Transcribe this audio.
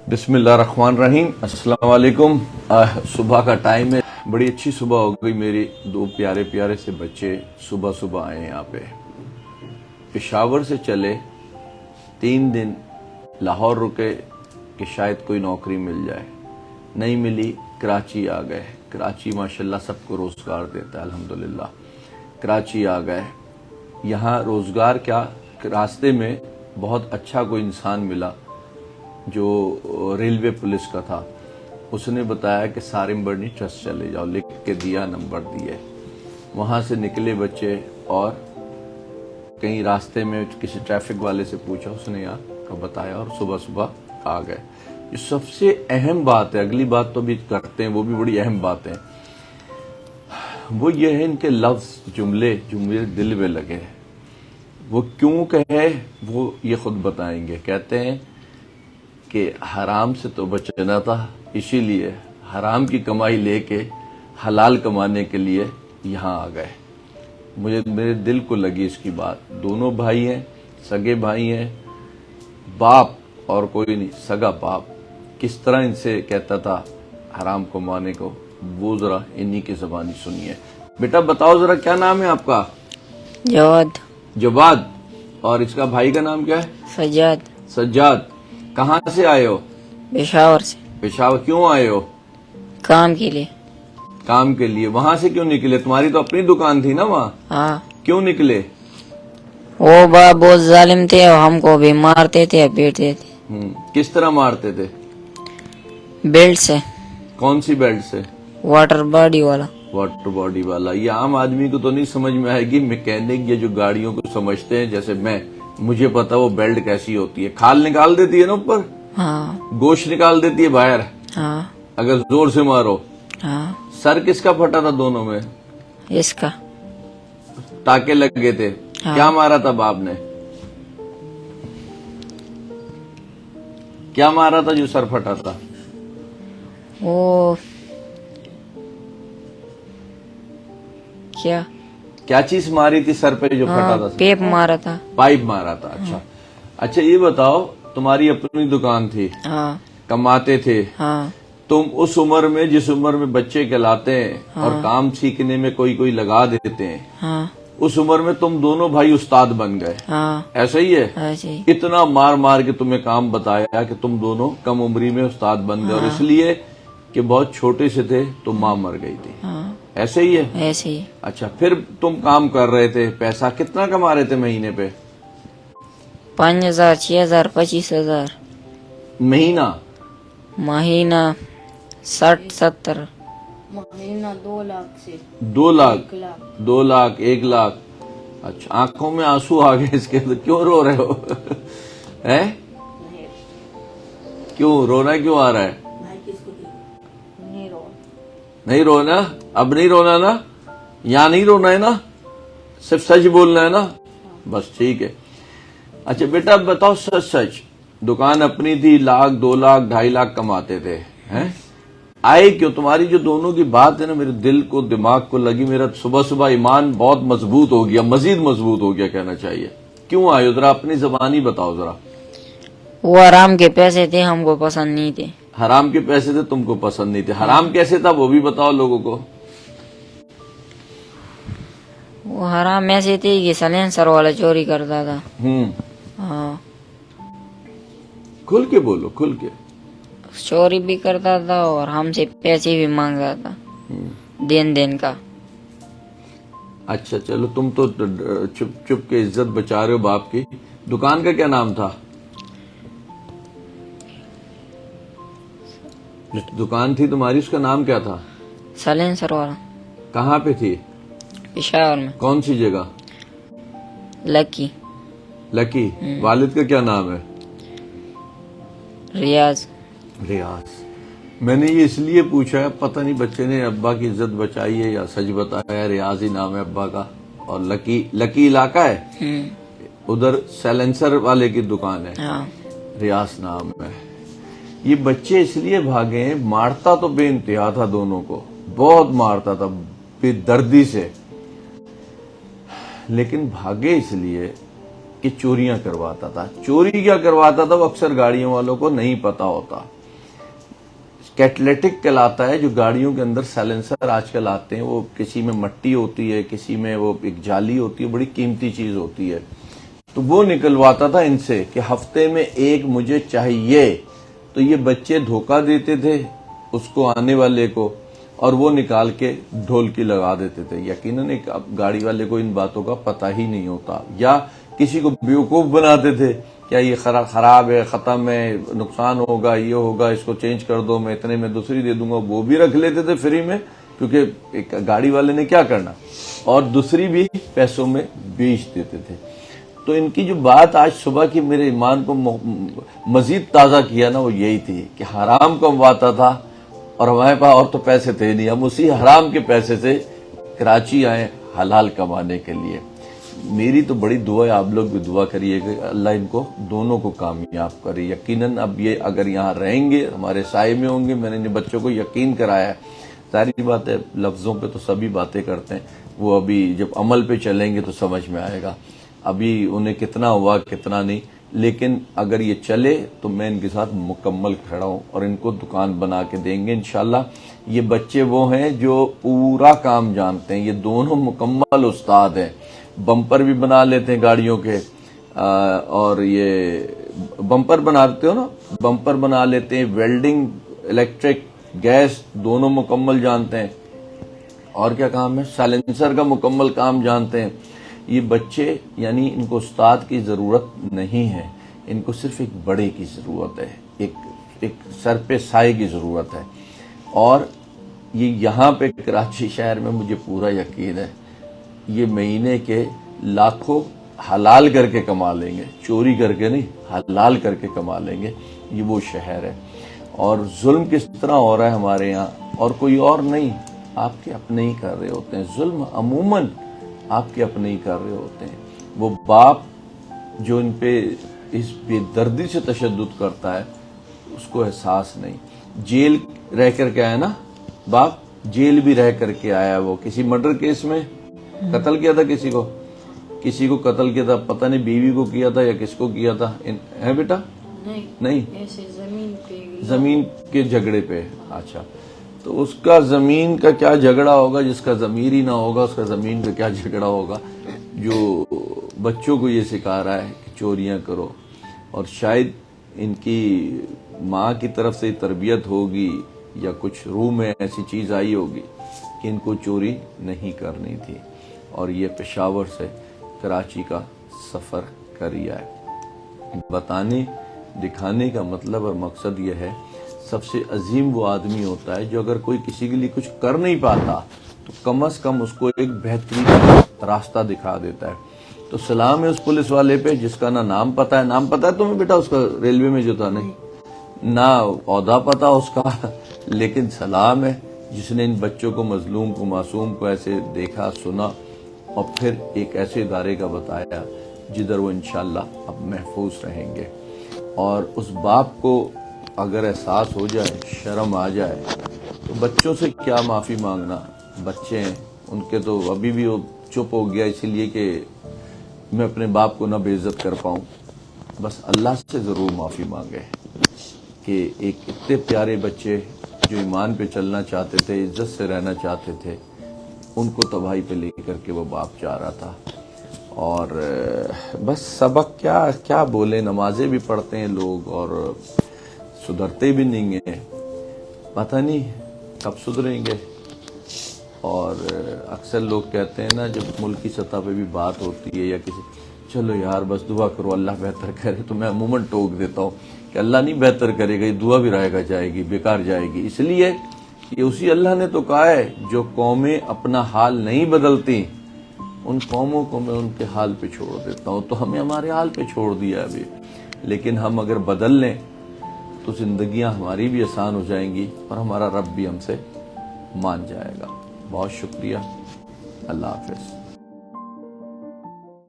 بسم اللہ الرحمن الرحیم۔ السلام علیکم۔ صبح کا ٹائم ہے، بڑی اچھی صبح ہو گئی میری۔ دو پیارے پیارے سے بچے صبح صبح آئے یہاں پہ، پشاور سے چلے، 3 دن لاہور رکے کہ شاید کوئی نوکری مل جائے، نہیں ملی، کراچی آ گئے۔ کراچی ماشاءاللہ سب کو روزگار دیتا ہے الحمدللہ۔ کراچی آ گئے، یہاں روزگار کیا، راستے میں بہت اچھا کوئی انسان ملا جو ریلوے پولیس کا تھا، اس نے بتایا کہ سارم برنی ٹرسٹ چلے جاؤ، لکھ کے دیا، نمبر دیے، وہاں سے نکلے بچے اور کہیں راستے میں کسی ٹریفک والے سے پوچھا، اس نے یہاں بتایا اور صبح صبح آ گئے۔ یہ سب سے اہم بات ہے، اگلی بات تو بھی کرتے ہیں، وہ بھی بڑی اہم بات ہے، وہ یہ ہے ان کے لفظ، جملے جو میرے دل میں لگے، وہ کیوں کہے وہ یہ خود بتائیں گے۔ کہتے ہیں کہ حرام سے تو بچنا تھا، اسی لیے حرام کی کمائی لے کے حلال کمانے کے لیے یہاں آ گئے۔ میرے دل کو لگی اس کی بات۔ دونوں بھائی ہیں، سگے بھائی ہیں، باپ اور کوئی نہیں، سگا باپ کس طرح ان سے کہتا تھا حرام کمانے کو، وہ ذرا انہی کی زبانی سنیے۔ بیٹا بتاؤ ذرا کیا نام ہے آپ کا؟ جواد۔ جواد۔ اور اس کا بھائی کا نام کیا ہے؟ سجاد۔ سجاد۔ کہاں سے آئے ہو؟ پشاور سے۔ پشاور کیوں آئے ہو؟ کام کے لیے۔ کام کے لیے۔ وہاں سے کیوں نکلے؟ تمہاری تو اپنی دکان تھی نا وہاں، ہاں، کیوں نکلے؟ وہ باپ بہت ظالم تھے اور ہم کو بھی مارتے تھے، پیٹتے تھے۔ کس طرح مارتے تھے؟ بیلٹ سے۔ کون سی بیلٹ سے؟ واٹر باڈی والا۔ واٹر باڈی والا۔ یہ عام آدمی کو تو نہیں سمجھ میں آئے گی، میکینک یہ جو گاڑیوں کو سمجھتے ہیں، جیسے مجھے پتا وہ بیلٹ کیسی ہوتی ہے، کھال نکال دیتی ہے نا اوپر، ہاں گوشت نکال دیتی ہے باہر ہاں اگر زور سے مارو۔ ہاں۔ سر کس کا پھٹا تھا دونوں میں؟ اس کا۔ ٹاکے لگ گئے تھے؟ ہاں۔ کیا مارا تھا باپ نے؟ کیا مارا تھا جو سر پھٹا تھا؟ وہ کیا چیز ماری تھی سر پہ جو پھٹا تھا؟ پیپ مارا تھا۔ پائپ مارا تھا۔ اچھا یہ بتاؤ، تمہاری اپنی دکان تھی، ہاں کماتے تھے، ہاں تم اس عمر میں جس عمر میں بچے کہلاتے ہیں اور کام سیکھنے میں کوئی لگا دیتے ہیں، ہاں اس عمر میں تم دونوں بھائی استاد بن گئے، ہاں، ایسا ہی ہے؟ ایسے ہی۔ اتنا مار مار کے تمہیں کام بتایا کہ تم دونوں کم عمری میں استاد بن گئے، اور اس لیے کہ بہت چھوٹے سے تھے تو ماں مر گئی تھی، ایسے ہی ہے؟ ایسے ہی۔ اچھا پھر تم کام کر رہے تھے، پیسہ کتنا کما رہے تھے مہینے پہ؟ 5,000 6,000 25,000 مہینہ؟ مہینہ 60-70۔ مہینہ 2 لاکھ سے 2 لاکھ 2 لاکھ 1 لاکھ۔ اچھا آنکھوں میں آنسو آ گئے اس کے، تو کیوں رو رہے ہو؟ ہیں؟ کیوں رونا کیوں آ رہا ہے؟ نہیں رو نہیں رونا؟ اب نہیں رونا نا؟ یہاں نہیں رونا ہے نا؟ صرف سچ بولنا ہے نا؟ بس ٹھیک ہے۔ اچھا بیٹا بتاؤ سچ سچ، دکان اپنی تھی، 1 لاکھ 2 لاکھ 2.5 لاکھ کماتے تھے، ہیں؟ آئے کیوں؟ تمہاری جو دونوں کی بات ہے نا میرے دل کو دماغ کو لگی، میرا صبح صبح ایمان بہت مضبوط ہو گیا، مزید مضبوط ہو گیا کہنا چاہیے۔ کیوں آئے ذرا اپنی زبانی بتاؤ ذرا۔ وہ آرام کے پیسے تھے، ہم کو پسند نہیں تھے۔ حرام کے پیسے تھے، تم کو پسند نہیں تھے؟ حرام کیسے تھا وہ بھی بتاؤ لوگوں کو۔ وہ حرام ایسے تھے کہ سلینسر والا چوری کرتا تھا۔ ہاں، کھل کے بولو، کھل کے۔ چوری بھی کرتا تھا اور ہم سے پیسے بھی مانگتا تھا، دین کا۔ اچھا چلو، تم تو چپ چپ کے عزت بچا رہے ہو باپ کی۔ دکان کا کیا نام تھا؟ دکان تھی تمہاری، اس کا نام کیا تھا؟ سلینسر والا۔ کہاں پہ تھی؟ پشاور میں۔ کون سی جگہ؟ لکی۔ لکی۔ والد کا کیا نام ہے؟ ریاض۔ ریاض۔ میں نے یہ اس لیے پوچھا ہے، پتہ نہیں بچے نے ابا کی عزت بچائی ہے یا سچ بتایا، ریاض ہی نام ہے ابا کا، اور لکی علاقہ ہے، ادھر سیلنسر والے کی دکان ہے، ریاض نام ہے۔ یہ بچے اس لیے بھاگے ہیں، مارتا تو بے انتہا تھا دونوں کو، بہت مارتا تھا بے دردی سے، لیکن بھاگے اس لیے کہ چوریاں کرواتا تھا۔ چوری کیا کرواتا تھا وہ اکثر گاڑیوں والوں کو نہیں پتا ہوتا، کیٹلیٹک کہلاتا ہے، جو گاڑیوں کے اندر سائلنسر آج کل آتے ہیں، وہ کسی میں مٹی ہوتی ہے، کسی میں وہ ایک جالی ہوتی ہے، بڑی قیمتی چیز ہوتی ہے، تو وہ نکلواتا تھا ان سے کہ ہفتے میں ایک مجھے چاہیے. تو یہ بچے دھوکہ دیتے تھے اس کو آنے والے کو، اور وہ نکال کے ڈھولکی لگا دیتے تھے. یقیناً ایک گاڑی والے کو ان باتوں کا پتہ ہی نہیں ہوتا، یا کسی کو بیوقوف بناتے تھے، کیا یہ خراب ہے، ختم ہے، نقصان ہوگا، یہ ہوگا، اس کو چینج کر دو، میں اتنے میں دوسری دے دوں گا، وہ بھی رکھ لیتے تھے فری میں، کیونکہ ایک گاڑی والے نے کیا کرنا، اور دوسری بھی پیسوں میں بیچ دیتے تھے. تو ان کی جو بات آج صبح کی میرے ایمان کو مزید تازہ کیا نا، وہ یہی تھی کہ حرام کمواتا تھا، اور ہمارے پاس اور تو پیسے تھے نہیں، ہم اسی حرام کے پیسے سے کراچی آئے حلال کمانے کے لیے. میری تو بڑی دعا ہے، آپ لوگ بھی دعا کریے کہ اللہ ان کو دونوں کو کامیاب کرے. یقیناً اب یہ اگر یہاں رہیں گے، ہمارے سائے میں ہوں گے. میں نے ان بچوں کو یقین کرایا ہے. ظاہری بات ہے، لفظوں پہ تو سبھی باتیں کرتے ہیں، وہ ابھی جب عمل پہ چلیں گے تو سمجھ میں آئے گا. ابھی انہیں کتنا ہوا کتنا نہیں، لیکن اگر یہ چلے تو میں ان کے ساتھ مکمل کھڑا ہوں، اور ان کو دکان بنا کے دیں گے انشاءاللہ. یہ بچے وہ ہیں جو پورا کام جانتے ہیں، یہ دونوں مکمل استاد ہیں. بمپر بھی بنا لیتے ہیں گاڑیوں کے، اور یہ بمپر بناتے ہو نا، بمپر بنا لیتے ہیں، ویلڈنگ، الیکٹرک، گیس دونوں مکمل جانتے ہیں. اور کیا کام ہے، سائلنسر کا مکمل کام جانتے ہیں. یہ بچے یعنی ان کو استاد کی ضرورت نہیں ہے، ان کو صرف ایک بڑے کی ضرورت ہے، ایک سر پہ سائے کی ضرورت ہے. اور یہ یہاں پہ کراچی شہر میں مجھے پورا یقین ہے یہ مہینے کے لاکھوں حلال کر کے کما لیں گے، چوری کر کے نہیں، حلال کر کے کما لیں گے. یہ وہ شہر ہے. اور ظلم کس طرح ہو رہا ہے ہمارے یہاں، اور کوئی اور نہیں، آپ کے اپنے ہی کر رہے ہوتے ہیں. ظلم عموماً آپ کے اپنے ہی کر رہے ہوتے ہیں. وہ باپ جو ان پہ اس بے دردی سے تشدد کرتا ہے، اس کو احساس نہیں. جیل رہ کر کے آیا نا باپ، جیل بھی رہ کر کے آیا. وہ کسی مرڈر کیس میں قتل کیا تھا، کسی کو قتل کیا تھا، پتہ نہیں بیوی کو کیا تھا یا کس کو کیا تھا، ہے بیٹا؟ نہیں، ایسے زمین پہ زمین کے جھگڑے پہ. اچھا، تو اس کا زمین کا کیا جھگڑا ہوگا، جس کا ضمیر ہی نہ ہوگا اس کا زمین کا کیا جھگڑا ہوگا، جو بچوں کو یہ سکھا رہا ہے کہ چوریاں کرو. اور شاید ان کی ماں کی طرف سے تربیت ہوگی، یا کچھ روح میں ایسی چیز آئی ہوگی کہ ان کو چوری نہیں کرنی تھی، اور یہ پشاور سے کراچی کا سفر کریا ہے. بتانے دکھانے کا مطلب اور مقصد یہ ہے، سب سے عظیم وہ آدمی ہوتا ہے جو اگر کوئی کسی کے لیے کچھ کر نہیں پاتا تو کم از کم اس کو ایک بہترین راستہ دکھا دیتا ہے. تو سلام ہے اس پولیس والے پہ جس کا نہ نام پتہ ہے. نام پتہ ہے تمہیں بیٹا اس کا، ریلوے میں جو تھا، نہیں نہ عہدہ پتہ اس کا، لیکن سلام ہے جس نے ان بچوں کو، مظلوم کو، معصوم کو ایسے دیکھا، سنا، اور پھر ایک ایسے ادارے کا بتایا جدھر وہ انشاءاللہ اب محفوظ رہیں گے. اور اس باپ کو اگر احساس ہو جائے، شرم آ جائے، تو بچوں سے کیا معافی مانگنا، بچے ہیں ان کے تو ابھی بھی وہ چپ ہو گیا اسی لیے کہ میں اپنے باپ کو نہ بے عزت کر پاؤں. بس اللہ سے ضرور معافی مانگے کہ ایک اتنے پیارے بچے جو ایمان پہ چلنا چاہتے تھے، عزت سے رہنا چاہتے تھے، ان کو تباہی پہ لے کر کے وہ باپ جا رہا تھا. اور بس سبق کیا بولے، نمازیں بھی پڑھتے ہیں لوگ اور سدھرتے بھی نہیں ہیں، پتہ نہیں کب سدھریں گے. اور اکثر لوگ کہتے ہیں نا، جب ملک کی سطح پہ بھی بات ہوتی ہے یا کسی، چلو یار بس دعا کرو اللہ بہتر کرے، تو میں عموماً ٹوک دیتا ہوں کہ اللہ نہیں بہتر کرے گا، یہ دعا بھی رہے گا جائے گی، بیکار جائے گی. اس لیے کہ اسی اللہ نے تو کہا ہے جو قومیں اپنا حال نہیں بدلتی ان قوموں کو میں ان کے حال پہ چھوڑ دیتا ہوں. تو ہمیں ہمارے حال پہ چھوڑ دیا ابھی، لیکن ہم اگر بدل لیں تو زندگیاں ہماری بھی آسان ہو جائیں گی، اور ہمارا رب بھی ہم سے مان جائے گا. بہت شکریہ، اللہ حافظ.